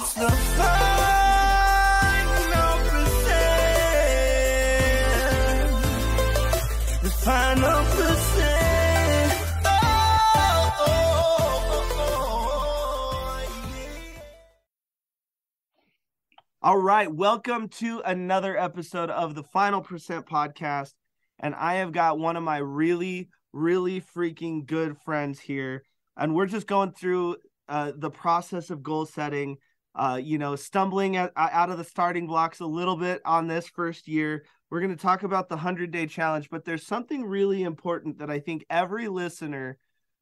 It's the final percent. The final percent. Yeah. All right, welcome to another episode of the Final Percent podcast. And I have got one of my really freaking good friends here. And we're just going through the process of goal setting, stumbling out of the starting blocks a little bit on this first year. We're going to talk about the 100-day challenge, but there's something really important that I think every listener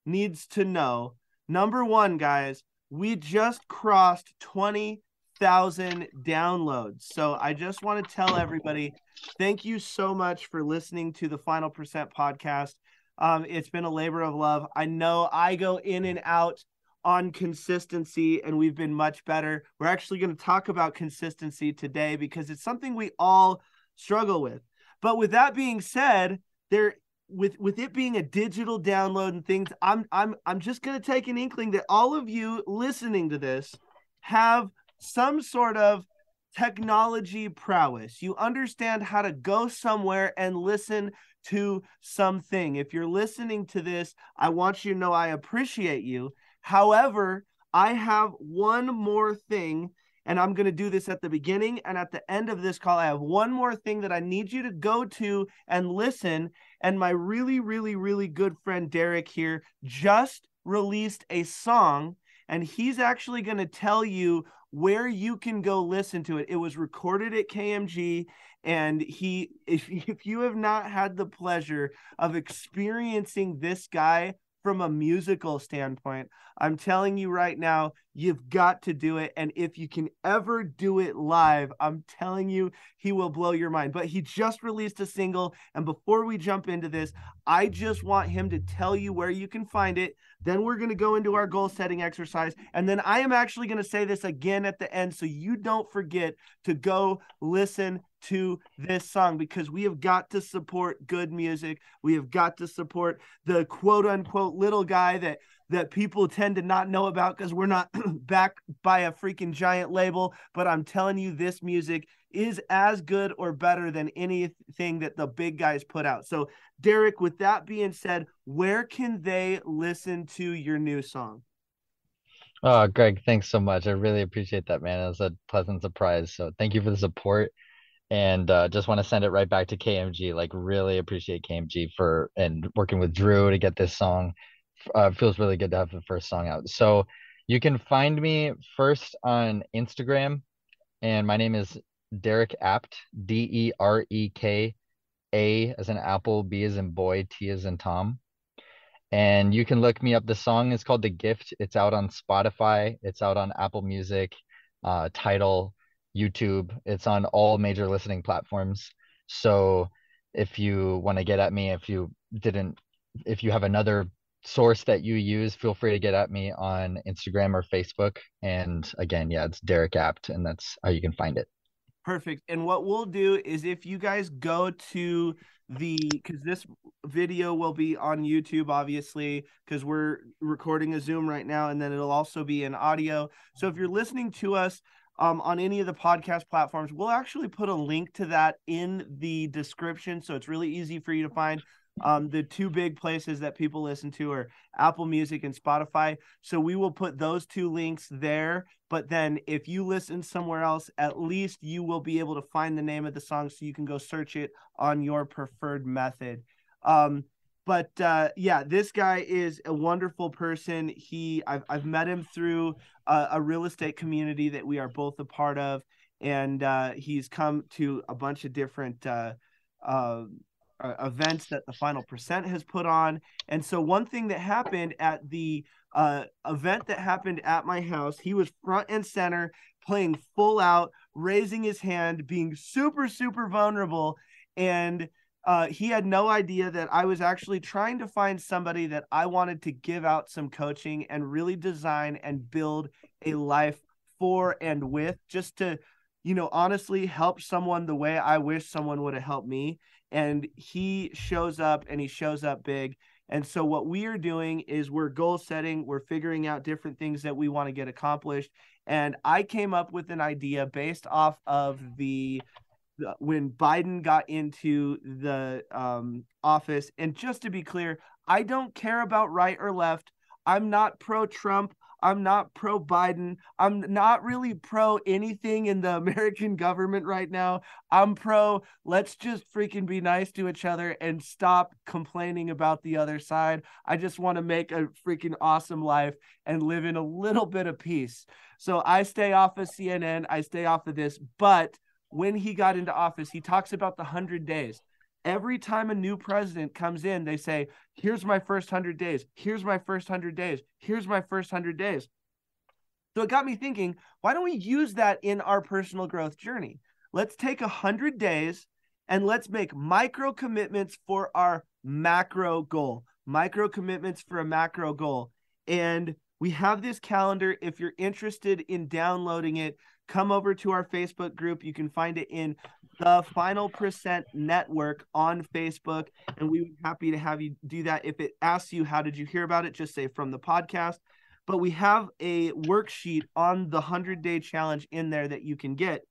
needs to know. Number one, guys, we just crossed 20,000 downloads. So I just want to tell everybody, thank you so much for listening to the Final Percent podcast. It's been a labor of love. I know I go in and out on consistency, and we've been much better. We're actually going to talk about consistency today because it's something we all struggle with. But with that being said, with it being a digital download and things, I'm just going to take an inkling that all of you listening to this have some sort of technology prowess. You understand how to go somewhere and listen to something. If you're listening to this, I want you to know I appreciate you. However, I have one more thing, and I'm going to do this at the beginning and at the end of this call. I have one more thing that I need you to go to and listen. And my really good friend Derek here just released a song, and he's actually going to tell you where you can go listen to it. It was recorded at KMG, and if you have not had the pleasure of experiencing this guy from a musical standpoint, I'm telling you right now, you've got to do it. And if you can ever do it live, I'm telling you, he will blow your mind. But he just released a single. And before we jump into this, I just want him to tell you where you can find it. Then we're going to go into our goal setting exercise. And then I am actually going to say this again at the end, so you don't forget to go listen to this song, because we have got to support good music. We have got to support the quote unquote little guy that people tend to not know about because we're not backed by a freaking giant label. But I'm telling you, this music is as good or better than anything that the big guys put out. So Derek, with that being said, where can they listen to your new song? Oh, Greg, thanks so much. I really appreciate that, man. It was a pleasant surprise. So thank you for the support. And just want to send it right back to KMG. Like, really appreciate KMG and working with Drew to get this song. Feels really good to have the first song out. So you can find me first on Instagram, and my name is Derek Apt, Dereka, A as in apple, B as in boy, T as in Tom. And you can look me up. The song is called The Gift. It's out on Spotify. It's out on Apple Music, Tidal, YouTube. It's on all major listening platforms. So if you want to get at me, if you have another source that you use, feel free to get at me on Instagram or Facebook. And again, yeah, it's Derek Apt, and that's how you can find it. Perfect. And what we'll do is, if you guys go to because this video will be on YouTube, obviously, because we're recording a Zoom right now, and then it'll also be in audio. So if you're listening to us on any of the podcast platforms, we'll actually put a link to that in the description. So it's really easy for you to find. The two big places that people listen to are Apple Music and Spotify. So we will put those two links there. But then if you listen somewhere else, at least you will be able to find the name of the song, so you can go search it on your preferred method. Yeah, this guy is a wonderful person. I've met him through a real estate community that we are both a part of. And he's come to a bunch of different events that the Final Percent has put on. And so one thing that happened at the event that happened at my house, he was front and center, playing full out, raising his hand, being super vulnerable. And he had no idea that I was actually trying to find somebody that I wanted to give out some coaching and really design and build a life for and with, just to, honestly help someone the way I wish someone would have helped me. And he shows up, and he shows up big. And so what we are doing is we're goal setting. We're figuring out different things that we want to get accomplished. And I came up with an idea based off of when Biden got into the office. And just to be clear, I don't care about right or left. I'm not pro-Trump. I'm not pro-Biden. I'm not really pro anything in the American government right now. I'm pro, let's just freaking be nice to each other and stop complaining about the other side. I just want to make a freaking awesome life and live in a little bit of peace. So I stay off of CNN. I stay off of this. But when he got into office, he talks about the 100 days. Every time a new president comes in, they say, here's my first 100 days. Here's my first 100 days. Here's my first 100 days. So it got me thinking, why don't we use that in our personal growth journey? Let's take 100 days and let's make micro commitments for our macro goal. Micro commitments for a macro goal. And we have this calendar. If you're interested in downloading it, come over to our Facebook group. You can find it in the Final Percent Network on Facebook, and we would be happy to have you do that. If it asks you, how did you hear about it? Just say from the podcast. But we have a worksheet on the 100-day challenge in there that you can get.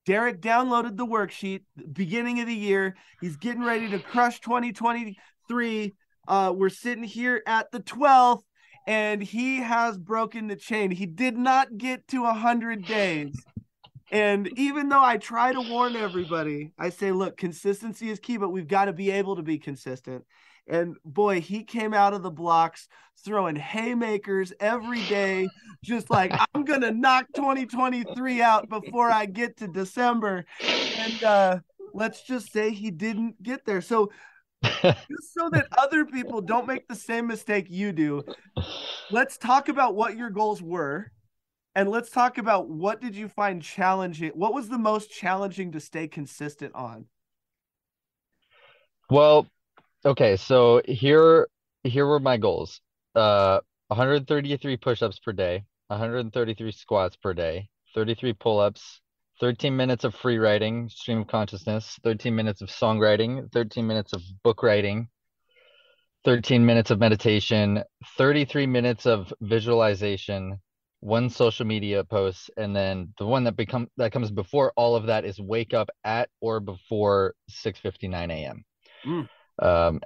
Derek downloaded the worksheet beginning of the year. He's getting ready to crush 2023. We're sitting here at the 12th, and he has broken the chain. He did not get to 100 days. And even though I try to warn everybody, I say, look, consistency is key, but we've got to be able to be consistent. And boy, he came out of the blocks throwing haymakers every day, just like, I'm going to knock 2023 out before I get to December. And let's just say he didn't get there. So just so that other people don't make the same mistake you do, let's talk about what your goals were. And let's talk about, what did you find challenging? What was the most challenging to stay consistent on? Well, okay, so here were my goals. 133 push-ups per day, 133 squats per day, 33 pull-ups, 13 minutes of free writing, stream of consciousness, 13 minutes of songwriting, 13 minutes of book writing, 13 minutes of meditation, 33 minutes of visualization, one social media post, and then the one that comes before all of that is wake up at or before 6:59 a.m. And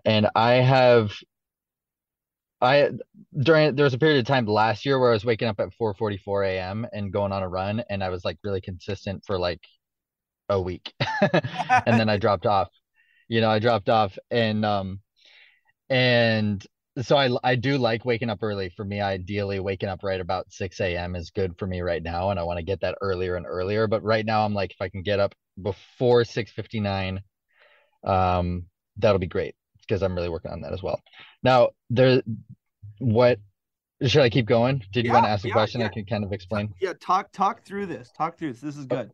there was a period of time last year where I was waking up at 4:44 a.m. and going on a run, and I was like really consistent for like a week. And then I dropped off. And so I do like waking up early. For me, ideally waking up right about 6 a.m. is good for me right now, and I want to get that earlier and earlier. But right now I'm like, if I can get up before 6:59, that'll be great, because I'm really working on that as well. Now, what should I keep going? Did you want to ask a question? I can kind of explain. Yeah, talk through this. Talk through this. This is good.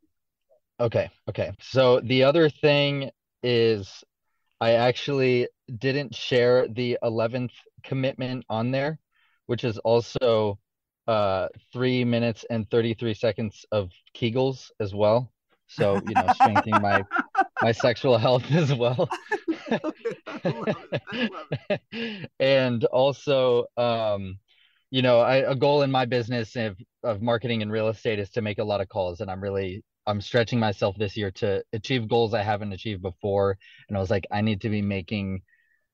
Okay. So the other thing is, I actually didn't share the 11th commitment on there, which is also 3 minutes and 33 seconds of Kegels as well. So, strengthening my sexual health as well. I love it. And also, a goal in my business of marketing and real estate is to make a lot of calls, and I'm stretching myself this year to achieve goals I haven't achieved before. And I was like, I need to be making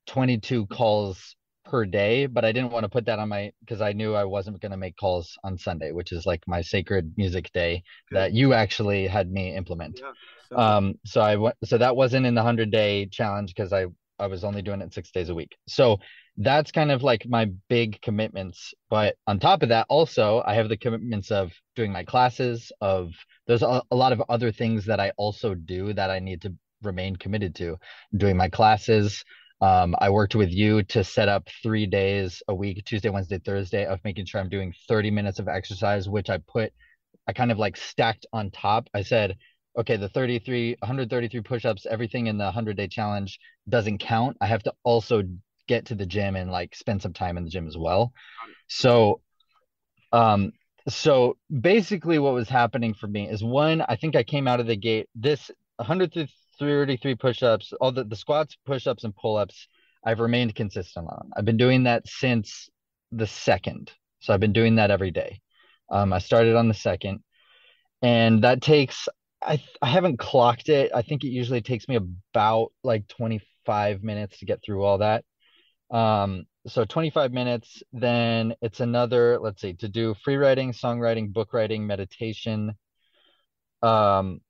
22 calls per day, but I didn't want to put that on because I knew I wasn't going to make calls on Sunday, which is like my sacred music day that you actually had me implement. Yeah, so that wasn't in the 100-day challenge, because I was only doing it 6 days a week. So that's kind of like my big commitments. But on top of that, also, I have the commitments of doing my classes, there's a lot of other things that I also do that I need to remain committed to. Doing my classes. I worked with you to set up 3 days a week, Tuesday, Wednesday, Thursday, of making sure I'm doing 30 minutes of exercise, which I kind of like stacked on top. I said, okay, the 133 push-ups, everything in the 100-day challenge doesn't count. I have to also get to the gym and like spend some time in the gym as well. So basically what was happening for me is, one, I think I came out of the gate, this 133 push-ups, all the squats, push-ups, and pull-ups, I've remained consistent on. I've been doing that since the 2nd. So I've been doing that every day. I started on the second, and that takes I haven't clocked it. I think it usually takes me about like 25 minutes to get through all that. So 25 minutes, then it's another, let's see, to do free writing, songwriting, book writing, meditation. Um,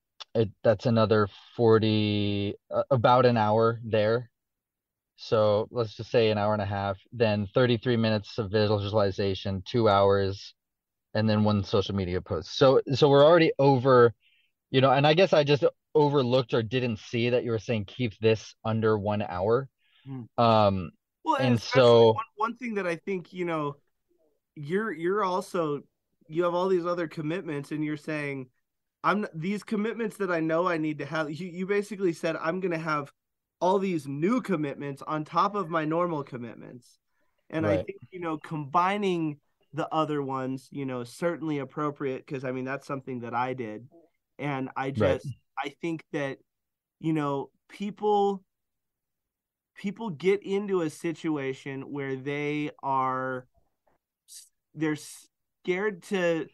that's another 40, about an hour there. So let's just say an hour and a half, then 33 minutes of visualization, 2 hours, and then one social media post. So we're already over, and I guess I just overlooked or didn't see that you were saying keep this under 1 hour. Mm. Um, Well, and and especially so one thing that I think, you're also, you have all these other commitments, and you're saying, these commitments that I know I need to have. You basically said I'm going to have all these new commitments on top of my normal commitments. And I right, think, combining the other ones, certainly appropriate, because I mean, that's something that I did. And right. I think that, people get into a situation where they're scared to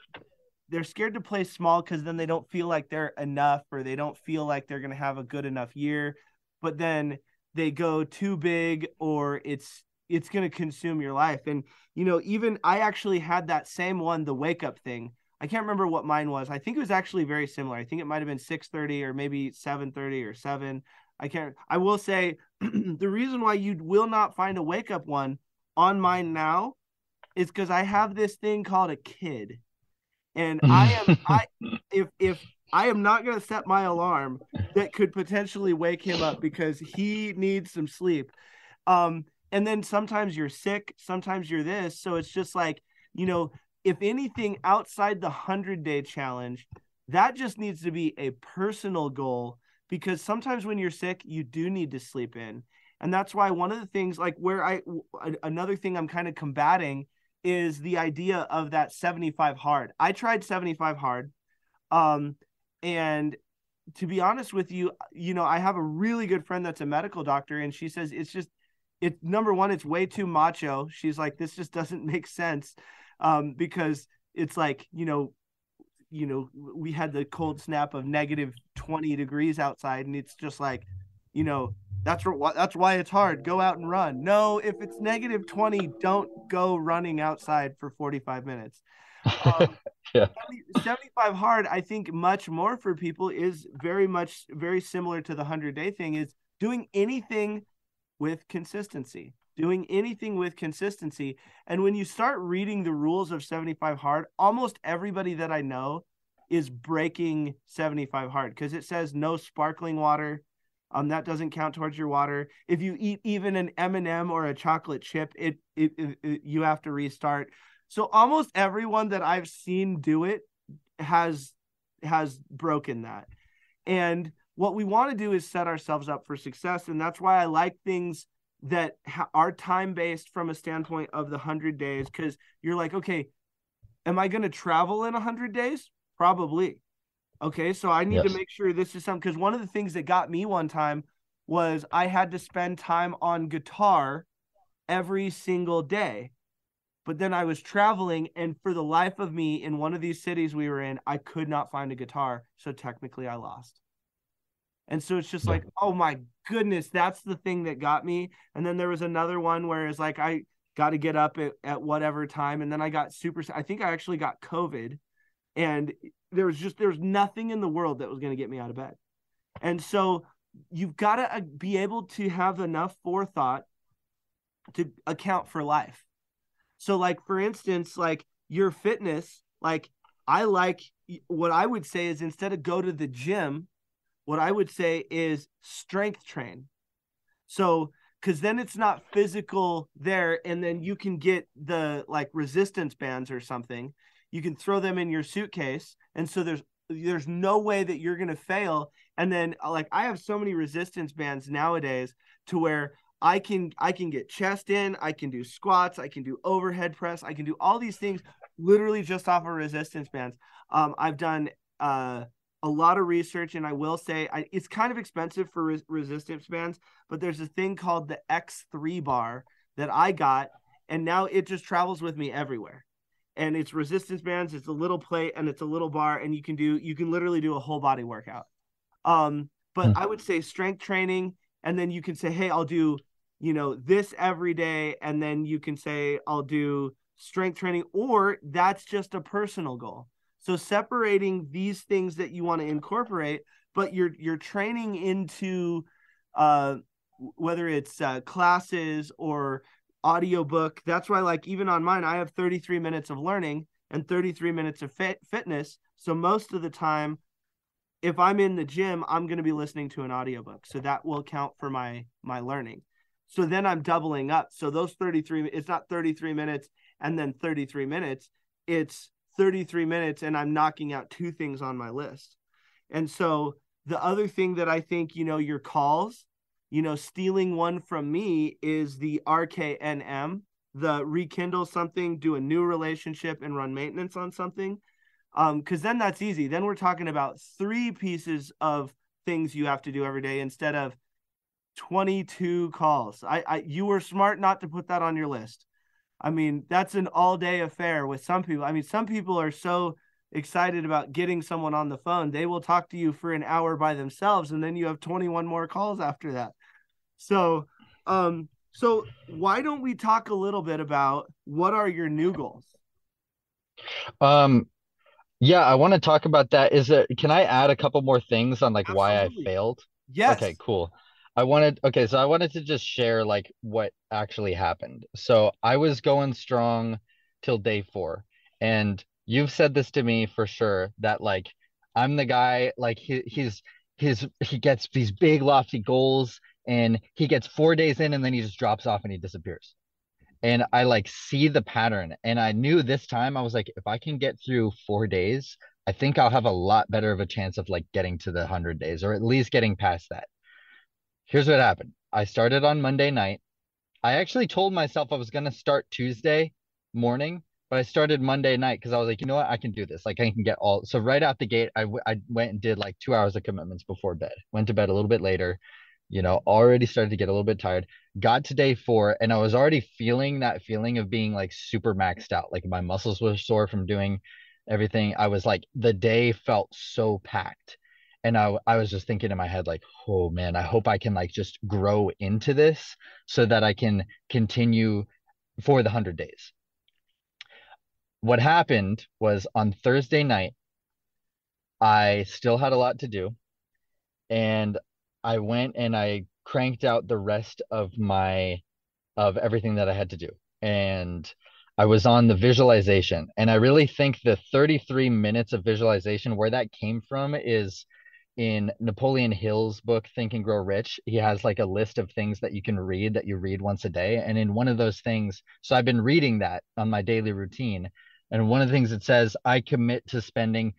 play small, because then they don't feel like they're enough, or they don't feel like they're going to have a good enough year. But then they go too big, or it's going to consume your life. And even I actually had that same one, the wake up thing. I can't remember what mine was. I think it was actually very similar. I think it might have been 6:30 or maybe 7:30 or 7. I will say the reason why you will not find a wake up one on mine now is because I have this thing called a kid. And if I am not going to set my alarm that could potentially wake him up, because he needs some sleep. And then sometimes you're sick, sometimes you're this. So it's just like, if anything outside the 100-day challenge, that just needs to be a personal goal, because sometimes when you're sick, you do need to sleep in. And that's why one of the things, like, another thing I'm kind of combating is the idea of that 75 hard. I tried 75 hard. And to be honest with you, I have a really good friend that's a medical doctor, and she says number one, it's way too macho. She's like, this just doesn't make sense. Because it's like, we had the cold snap of negative 20 degrees outside, and it's just like, that's why it's hard. Go out and run. No, if it's negative 20, don't go running outside for 45 minutes. Yeah. 75 hard, I think much more for people is very similar to the 100-day thing, is doing anything with consistency. Doing anything with consistency. And when you start reading the rules of 75 hard, almost everybody that I know is breaking 75 hard, because it says no sparkling water. That doesn't count towards your water. If you eat even an M&M or a chocolate chip, you have to restart. So almost everyone that I've seen do it has broken that. And what we want to do is set ourselves up for success. And that's why I like things that are time-based from a standpoint of the 100 days, because you're like, okay, am I going to travel in 100 days? Probably. Okay, so I need to Yes. make sure this is something, because one of the things that got me one time was I had to spend time on guitar every single day. But then I was traveling, and for the life of me, in one of these cities we were in, I could not find a guitar. So technically I lost. And so it's just Yeah. like, oh my goodness, that's the thing that got me. And then there was another one where it's like, I got to get up at whatever time. And then I think I actually got COVID, and there was nothing in the world that was going to get me out of bed. And so you've got to be able to have enough forethought to account for life. So, like, for instance, like your fitness, like, what I would say is, instead of go to the gym, what I would say is strength train. So, because then it's not physical there, and then you can get the like resistance bands or something. You can throw them in your suitcase, and so there's no way that you're gonna fail. And then, like, I have so many resistance bands nowadays to where I can get chest in, I can do squats, I can do overhead press, I can do all these things literally just off of resistance bands. I've done a lot of research, and I will say it's kind of expensive for resistance bands, but there's a thing called the X3 bar that I got, and now it just travels with me everywhere. and it's resistance bands, it's a little plate and it's a little bar, and you can literally do a whole body workout. But I would say strength training, and then you can say, hey, I'll do, this every day, and then you can say I'll do strength training, or that's just a personal goal. So separating these things that you want to incorporate, but you're training into whether it's classes or audiobook. That's why, like, even on mine, I have 33 minutes of learning and 33 minutes of fitness. So most of the time, if I'm in the gym, I'm going to be listening to an audiobook. So that will count for my learning. So then I'm doubling up. So those 33, it's not 33 minutes and then 33 minutes. It's 33 minutes and I'm knocking out 2 things on my list. And so the other thing that I think, your calls, stealing one from me is the RKNM, the rekindle something, do a new relationship, and run maintenance on something. Because then that's easy. Then we're talking about 3 pieces of things you have to do every day instead of 22 calls. You were smart not to put that on your list. I mean, that's an all-day affair with some people. I mean, some people are so excited about getting someone on the phone, they will talk to you for an hour by themselves, and then you have 21 more calls after that. So why don't we talk a little bit about what are your new goals? Yeah, I want to talk about that. Can I add a couple more things on like why I Absolutely. failed? Yes. Okay, cool. So I wanted to just share like what actually happened. So I was going strong till day 4. And you've said this to me for sure that like I'm the guy like he gets these big lofty goals and he gets 4 days in and then he just drops off and he disappears. And I like see the pattern. And I knew this time I was like, if I can get through 4 days, I think I'll have a lot better of a chance of like getting to the 100 days or at least getting past that. Here's what happened. I started on Monday night. I actually told myself I was going to start Tuesday morning, but I started Monday night because I was like, you know what? I can do this. Like I can get all. So right out the gate, I went and did like 2 hours of commitments before bed. Went to bed a little bit later, already started to get a little bit tired. Got to day 4 and I was already feeling that feeling of being like super maxed out. Like my muscles were sore from doing everything. I was like, the day felt so packed. And I was just thinking in my head, like, oh man, I hope I can like just grow into this so that I can continue for the 100 days. What happened was on Thursday night, I still had a lot to do. And I went and I cranked out the rest of everything that I had to do. And I was on the visualization. And I really think the 33 minutes of visualization, where that came from is in Napoleon Hill's book, Think and Grow Rich. He has like a list of things that you can read that you read once a day. And in one of those things, so I've been reading that on my daily routine. And one of the things it says, I commit to spending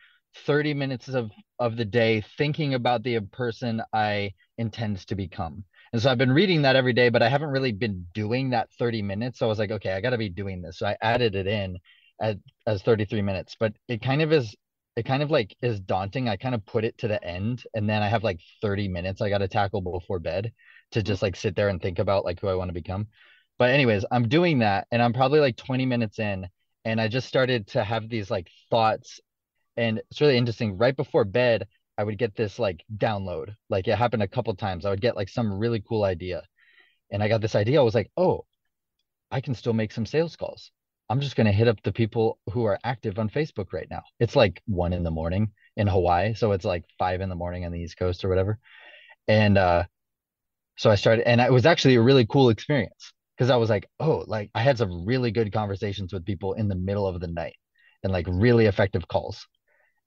30 minutes of the day thinking about the person I intend to become. And so I've been reading that every day, but I haven't really been doing that 30 minutes. So I was like, okay, I got to be doing this. So I added it in as 33 minutes, but it kind of like is daunting. I kind of put it to the end and then I have like 30 minutes I got to tackle before bed to just like sit there and think about like who I want to become. But anyways, I'm doing that and I'm probably like 20 minutes in and I just started to have these like thoughts and it's really interesting. Right before bed, I would get this like download. Like it happened a couple times. I would get like some really cool idea. And I got this idea. I was like, oh, I can still make some sales calls. I'm just going to hit up the people who are active on Facebook right now. It's like 1 a.m. in Hawaii. So it's like 5 a.m. on the East Coast or whatever. And so I started, and it was actually a really cool experience because I was like, oh, like I had some really good conversations with people in the middle of the night and like really effective calls.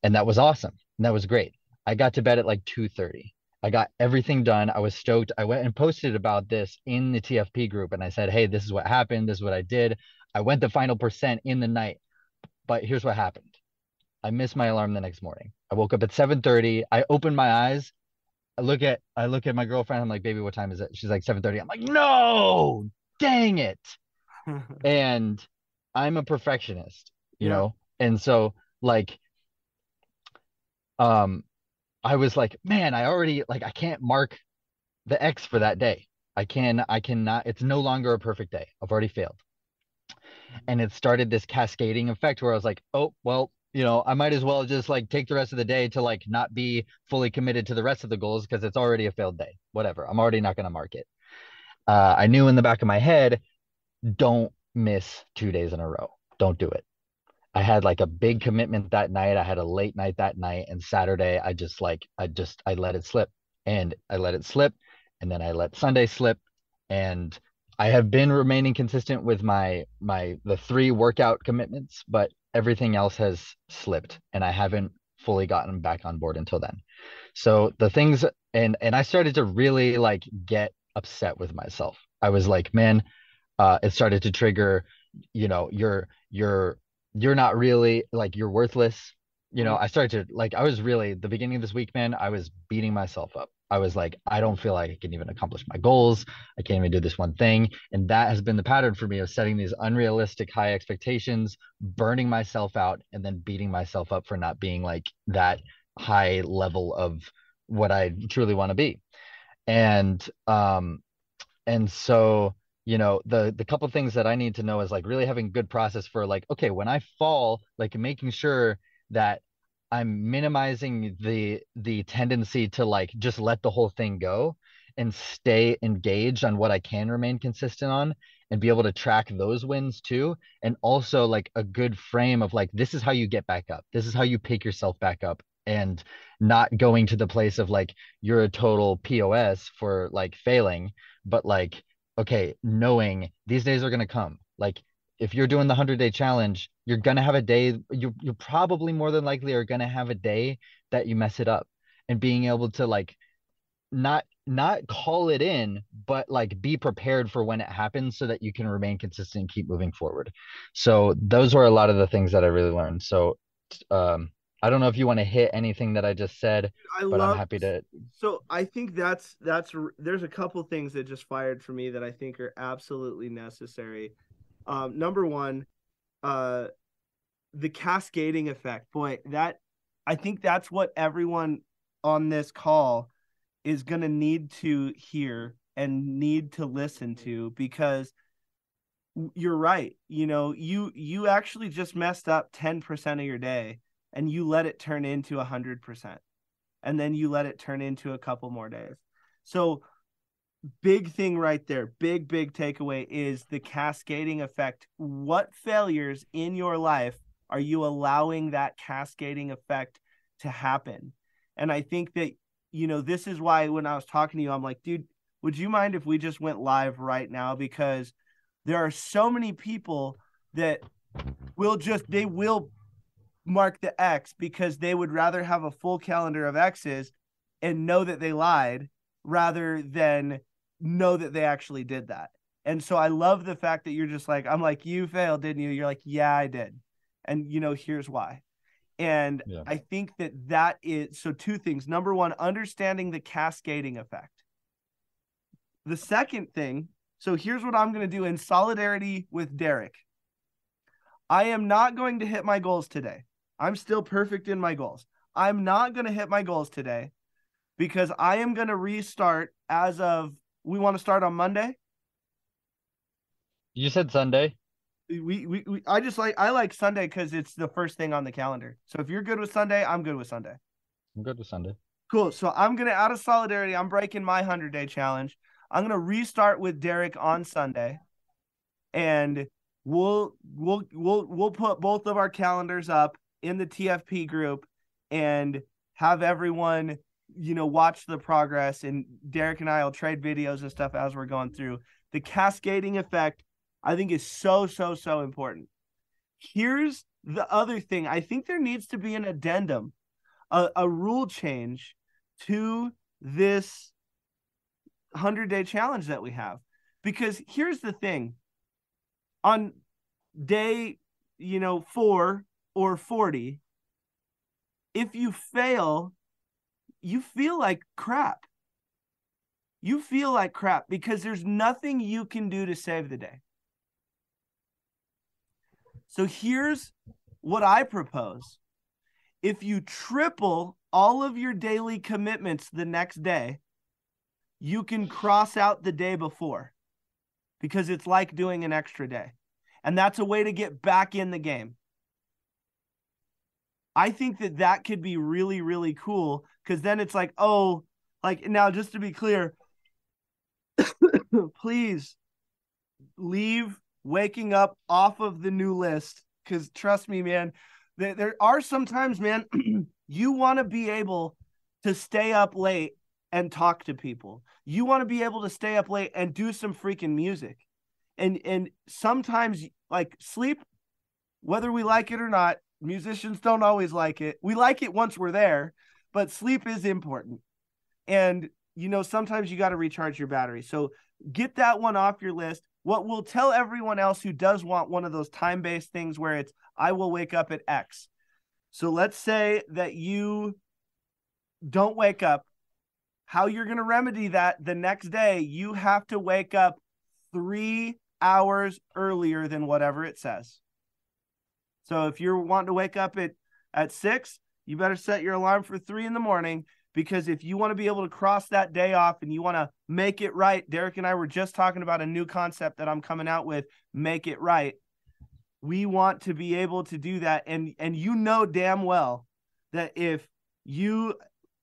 And that was awesome. And that was great. I got to bed at like 2:30. I got everything done. I was stoked. I went and posted about this in the TFP group and I said, hey, this is what happened. This is what I did. I went the final percent in the night. But here's what happened. I missed my alarm the next morning. I woke up at 7:30. I opened my eyes. I look at my girlfriend. I'm like, baby, what time is it? She's like 7:30. I'm like, no, dang it. And I'm a perfectionist, Yeah. And so like um I was like, man, I already like I can't mark the X for that day. I cannot, it's no longer a perfect day. I've already failed. And it started this cascading effect where I was like, oh, well, I might as well just like take the rest of the day to like not be fully committed to the rest of the goals because it's already a failed day. Whatever. I'm already not going to mark it. I knew in the back of my head, don't miss 2 days in a row. Don't do it. I had like a big commitment that night. I had a late night that night, and Saturday I let it slip, and I let it slip, and then I let Sunday slip, and I have been remaining consistent with the 3 workout commitments, but everything else has slipped, and I haven't fully gotten back on board until then. So the things, and I started to really like get upset with myself. I was like, man, it started to trigger, you're not really like you're worthless. I started to like I was really the beginning of this week, man, I was beating myself up. I was like, I don't feel like I can even accomplish my goals. I can't even do this one thing. And that has been the pattern for me of setting these unrealistic high expectations, burning myself out, and then beating myself up for not being like that high level of what I truly want to be. And so the couple things that I need to know is like really having good process for like, okay, when I fall, like making sure that I'm minimizing the tendency to like just let the whole thing go and stay engaged on what I can remain consistent on and be able to track those wins too. And also like a good frame of like, this is how you get back up. This is how you pick yourself back up, and not going to the place of like you're a total POS for like failing, but like, okay, knowing these days are going to come. Like if you're doing the 100-day challenge, you're going to have a day, you probably more than likely are going to have a day that you mess it up, and being able to like not call it in, but like be prepared for when it happens so that you can remain consistent and keep moving forward. So those were a lot of the things that I really learned. So I don't know if you want to hit anything that I just said, I but I'm love happy to. So I think that's there's a couple things that just fired for me that I think are absolutely necessary. Number one, uh the cascading effect. Boy, that I think that's what everyone on this call is going to need to hear and need to listen to, because you're right. You actually just messed up 10% of your day, and you let it turn into 100%. And then you let it turn into a couple more days. So big thing right there, big takeaway is the cascading effect. What failures in your life are you allowing that cascading effect to happen? And I think that, this is why when I was talking to you, I'm like, dude, would you mind if we just went live right now? Because there are so many people that they will mark the X because they would rather have a full calendar of X's and know that they lied rather than know that they actually did that. And so I love the fact that you're just like, I'm like, you failed, didn't you? You're like, yeah, I did. And here's why. And yeah. I think that is, so 2 things. Number 1, understanding the cascading effect. The second thing, so here's what I'm going to do in solidarity with Derek. I am not going to hit my goals today. I'm still perfect in my goals. I'm not going to hit my goals today because I am going to restart we want to start on Monday. You said Sunday. I like Sunday because it's the first thing on the calendar. So if you're good with Sunday, I'm good with Sunday. I'm good with Sunday. Cool. So I'm going to, out of solidarity, I'm breaking my 100-day challenge. I'm going to restart with Derek on Sunday, and we'll put both of our calendars up in the TFP group and have everyone, watch the progress, and Derek and I will trade videos and stuff as we're going through. The cascading effect, I think, is so important. Here's the other thing. I think there needs to be an addendum, a rule change to this 100-day challenge that we have. Because here's the thing. On day, 4 or 40, if you fail, you feel like crap. You feel like crap because there's nothing you can do to save the day. So here's what I propose. If you triple all of your daily commitments the next day, you can cross out the day before, because it's like doing an extra day. And that's a way to get back in the game. I think that could be really, really cool, because then it's like, oh, like, now just to be clear, please leave waking up off of the new list, because trust me, man, there are sometimes, man, you want to be able to stay up late and talk to people. You want to be able to stay up late and do some freaking music. And sometimes, like, sleep, whether we like it or not, musicians don't always like it. We like it once we're there, but sleep is important. And, you know, sometimes you got to recharge your battery. So get that one off your list. What we'll tell everyone else who does want one of those time-based things where it's, I will wake up at X. So let's say that you don't wake up. How you're going to remedy that the next day, you have to wake up 3 hours earlier than whatever it says. So if you're wanting to wake up at 6, you better set your alarm for 3 in the morning, because if you want to be able to cross that day off and you want to make it right, Derek and I were just talking about a new concept that I'm coming out with, make it right. We want to be able to do that. And you know damn well that if you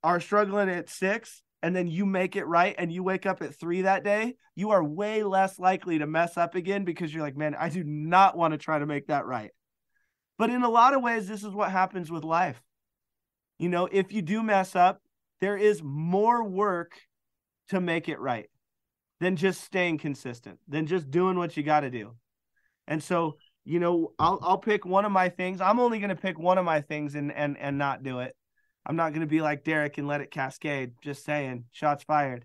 are struggling at 6 and then you make it right and you wake up at 3 that day, you are way less likely to mess up again, because you're like, man, I do not want to try to make that right. But in a lot of ways, this is what happens with life. You know, if you do mess up, there is more work to make it right than just staying consistent, than just doing what you got to do. And so, you know, I'll pick one of my things. I'm only going to pick one of my things and not do it. I'm not going to be like Derek and let it cascade. Just saying, shots fired.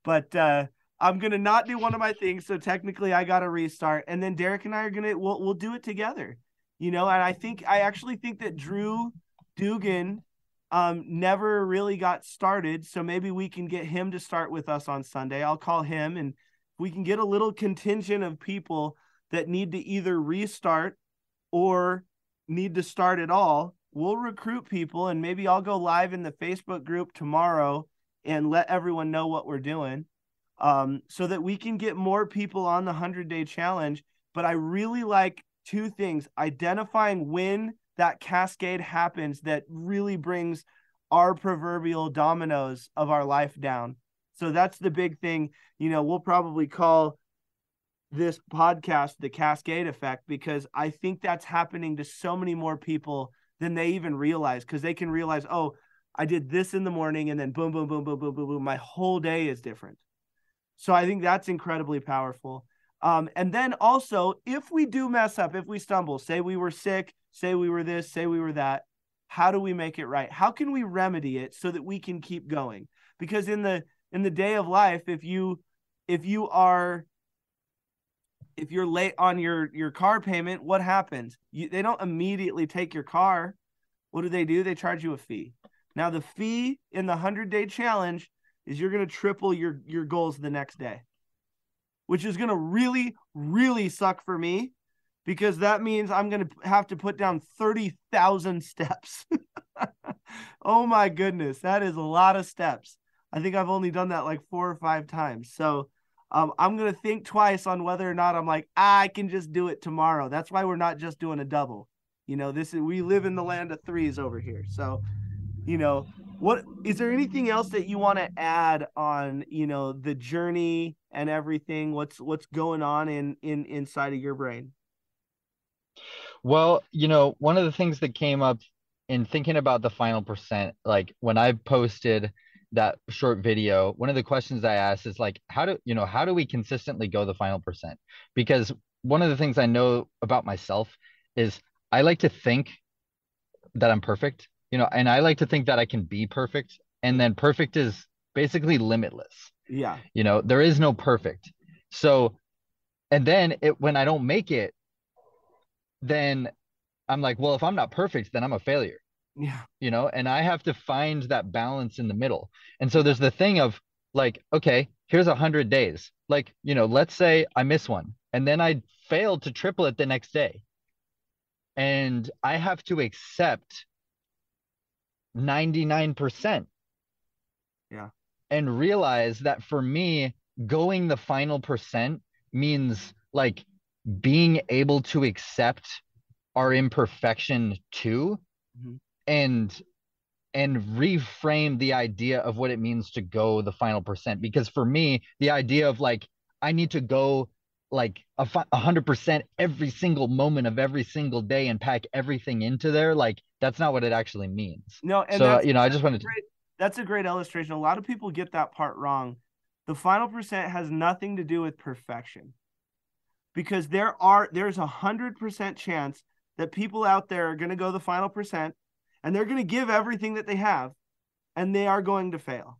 But I'm going to not do one of my things. So technically I got to restart. And then Derek and I are we'll do it together. You know, and I actually think that Drew Dugan never really got started. So maybe we can get him to start with us on Sunday. I'll call him, and we can get a little contingent of people that need to either restart or need to start at all. We'll recruit people, and maybe I'll go live in the Facebook group tomorrow and let everyone know what we're doing, so that we can get more people on the 100-day challenge. But I really like 2 things: identifying when that cascade happens that really brings our proverbial dominoes of our life down. So that's the big thing. You know, we'll probably call this podcast the Cascade Effect, because I think that's happening to so many more people than they even realize, because they can realize, oh, I did this in the morning and then boom, boom, boom, boom, boom, boom, boom. My whole day is different. So I think that's incredibly powerful. And then also, if we do mess up, if we stumble, say we were sick, say we were this, say we were that, how do we make it right? How can we remedy it so that we can keep going? Because in the day of life, if you're late on your car payment, what happens? They don't immediately take your car. What do? They charge you a fee. Now the fee in the 100-day challenge is you're going to triple your goals the next day, which is going to really, really suck for me, because that means I'm going to have to put down 30,000 steps. Oh my goodness. That is a lot of steps. I think I've only done that like 4 or 5 times. So I'm going to think twice on whether or not I'm like, I can just do it tomorrow. That's why we're not just doing a double. You know, we live in the land of 3s over here. So, you know, what is there anything else that you want to add on, you know, the journey and everything? What's going on inside of your brain? Well, you know, one of the things that came up in thinking about the final percent, like when I posted that short video, one of the questions I asked is like, how do we consistently go the final percent? Because one of the things I know about myself is I like to think that I'm perfect, you know, and I like to think that I can be perfect. And then perfect is basically limitless. Yeah. You know, there is no perfect. So, and then when I don't make it, then I'm like, well, if I'm not perfect, then I'm a failure. Yeah. You know, and I have to find that balance in the middle. And so there's the thing of like, okay, here's 100 days. Like, you know, let's say I miss one and then I failed to triple it the next day. And I have to accept 99%. Yeah. And realize that for me, going the final percent means like being able to accept our imperfection too, Mhm. and reframe the idea of what it means to go the final percent. Because for me, the idea of like I need to go like 100% every single moment of every single day and pack everything into there, like that's not what it actually means. No, and So I just wanted to. that's a great illustration. A lot of people get that part wrong. The final percent has nothing to do with perfection, because there's 100% chance that people out there are going to go the final percent and they're going to give everything that they have, and they are going to fail.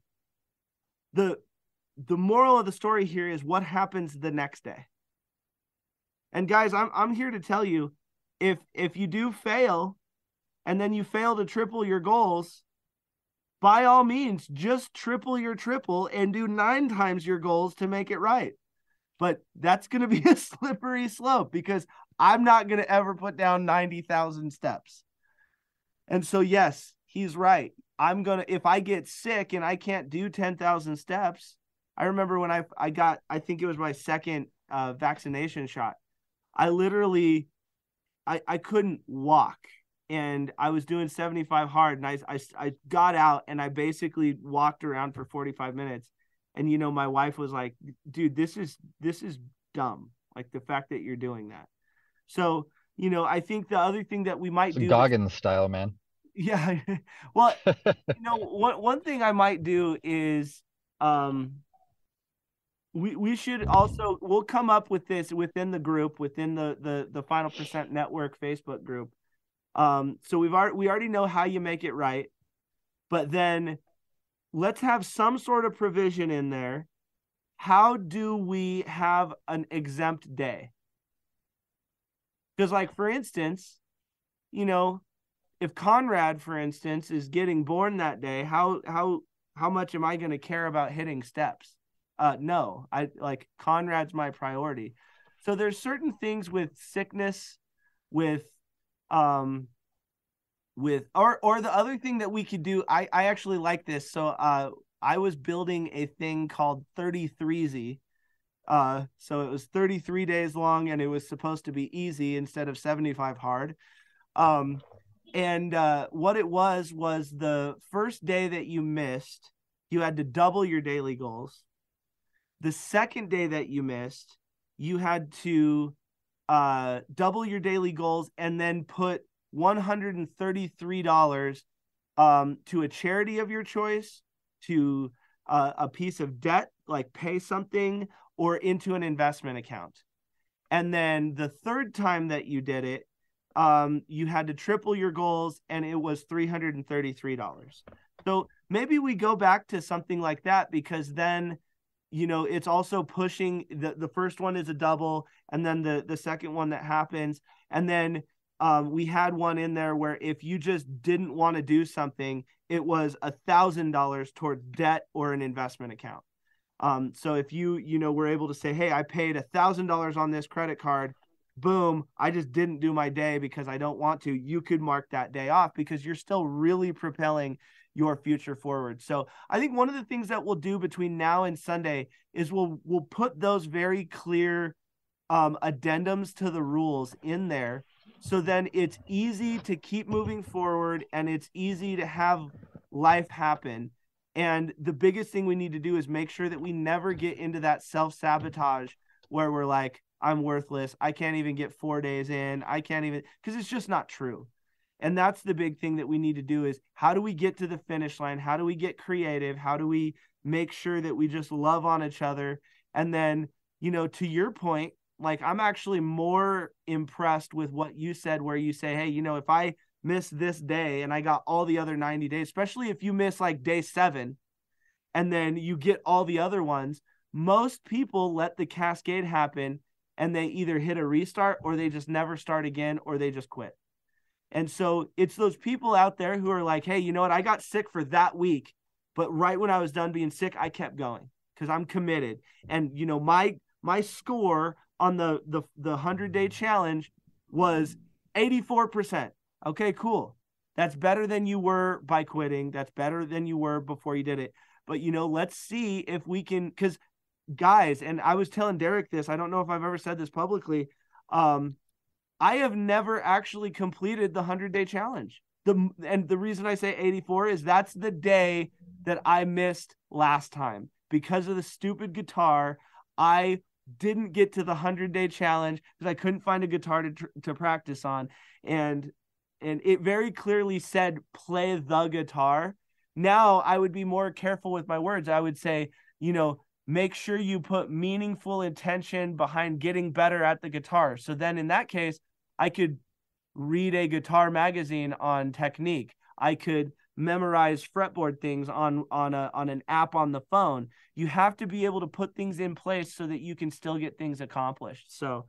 The moral of the story here is what happens the next day. And guys, I'm here to tell you, if you do fail and then you fail to triple your goals, by all means, just triple your triple and do 9 times your goals to make it right. But that's going to be a slippery slope, because I'm not going to ever put down 90,000 steps. And so, yes, he's right. If I get sick and I can't do 10,000 steps, I remember when I got, I think it was my second vaccination shot. I literally, I couldn't walk, and I was doing 75 hard, and I got out and I basically walked around for 45 minutes. And, you know, my wife was like, dude, this is dumb. Like, the fact that you're doing that. So, you know, I think the other thing that we might do Goggins style, man. Yeah. Well, you know, one thing I might do is we should also, we'll come up with this within the group, within the Final Percent Network Facebook group. So we already know how you make it right, but then let's have some sort of provision in there. How do we have an exempt day? Because, like, for instance, you know, if Conrad, for instance, is getting born that day, how much am I going to care about hitting steps? No, Conrad's my priority. So there's certain things with sickness, with or the other thing that we could do. I actually like this. So I was building a thing called 33Z. So it was 33 days long, and it was supposed to be easy instead of 75 hard. And what it was the first day that you missed, you had to double your daily goals. The second day that you missed, you had to double your daily goals and then put $133 to a charity of your choice, to a piece of debt, like pay something, or into an investment account. And then the third time that you did it, you had to triple your goals, and it was $333. So maybe we go back to something like that, because then, you know, it's also pushing the first one is a double, and then the second one that happens. And then we had one in there where if you just didn't want to do something, it was $1,000 towards debt or an investment account. So if you were able to say, hey, I paid $1,000 on this credit card, boom, I just didn't do my day because I don't want to, you could mark that day off, because you're still really propelling your future forward. So I think one of the things that we'll do between now and Sunday is we'll put those very clear addendums to the rules in there, so then it's easy to keep moving forward and it's easy to have life happen. And the biggest thing we need to do is make sure that we never get into that self-sabotage where we're like, I'm worthless, I can't even get 4 days in, I can't even, because it's just not true. And that's the big thing that we need to do, is how do we get to the finish line? How do we get creative? How do we make sure that we just love on each other? And then, you know, to your point, like, I'm actually more impressed with what you said, where you say, hey, you know, if I miss this day and I got all the other 90 days, especially if you miss like day 7 and then you get all the other ones, most people let the cascade happen and they either hit a restart, or they just never start again, or they just quit. And so it's those people out there who are like, hey, you know what? I got sick for that week, but right when I was done being sick, I kept going because I'm committed. And, you know, my score on the 100-day challenge was 84%. Okay, cool. That's better than you were by quitting. That's better than you were before you did it. But, you know, let's see if we can, because guys, and I was telling Derek this, I don't know if I've ever said this publicly, I have never actually completed the 100-day challenge. And the reason I say 84 is that's the day that I missed last time because of the stupid guitar. I didn't get to the 100-day challenge because I couldn't find a guitar to practice on, and it very clearly said play the guitar. Now I would be more careful with my words. I would say, make sure you put meaningful intention behind getting better at the guitar. So then in that case, I could read a guitar magazine on technique. I could memorize fretboard things on an app on the phone. You have to be able to put things in place so that you can still get things accomplished. So,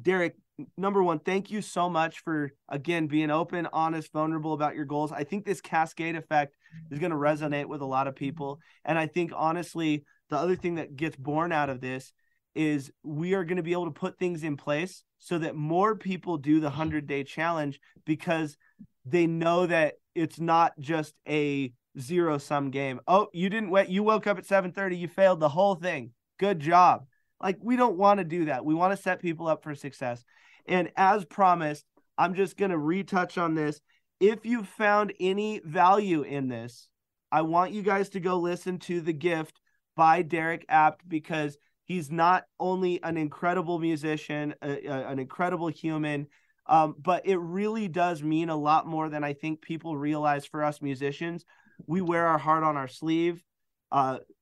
Derek, number one, thank you so much for, again, being open, honest, vulnerable about your goals. I think this cascade effect is going to resonate with a lot of people. And I think, honestly, the other thing that gets born out of this is we are going to be able to put things in place so that more people do the 100-day challenge because they know that it's not just a zero-sum game. Oh, you didn't wait. You woke up at 7:30. You failed the whole thing. Good job. Like, we don't want to do that. We want to set people up for success. And as promised, I'm just going to retouch on this. If you found any value in this, I want you guys to go listen to The Gift by Derek Apt, because he's not only an incredible musician, an incredible human, but it really does mean a lot more than I think people realize for us musicians. We wear our heart on our sleeve.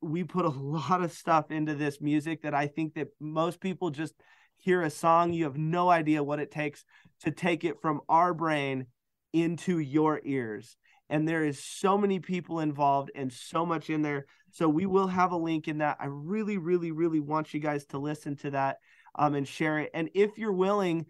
We put a lot of stuff into this music that I think that most people just hear a song. You have no idea what it takes to take it from our brain into your ears. And there is so many people involved and so much in there. So we will have a link in that. I really, really, really want you guys to listen to that and share it. And if you're willing,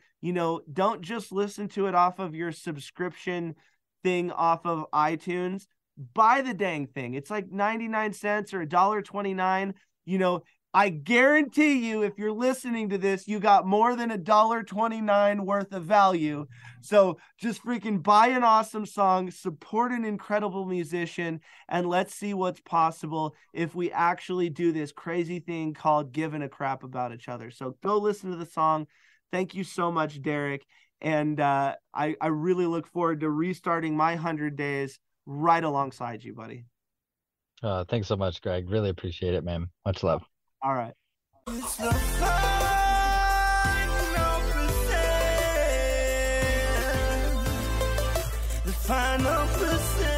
don't just listen to it off of your subscription thing off of iTunes. Buy the dang thing. It's like 99 cents or $1.29. I guarantee you, if you're listening to this, you got more than $1.29 worth of value. So just freaking buy an awesome song, support an incredible musician, and let's see what's possible if we actually do this crazy thing called giving a crap about each other. So go listen to the song. Thank you so much, Derek. And I really look forward to restarting my 100 days right alongside you, buddy. Thanks so much, Greg. Really appreciate it, man. Much love. All right. It's the final percent. The final percent.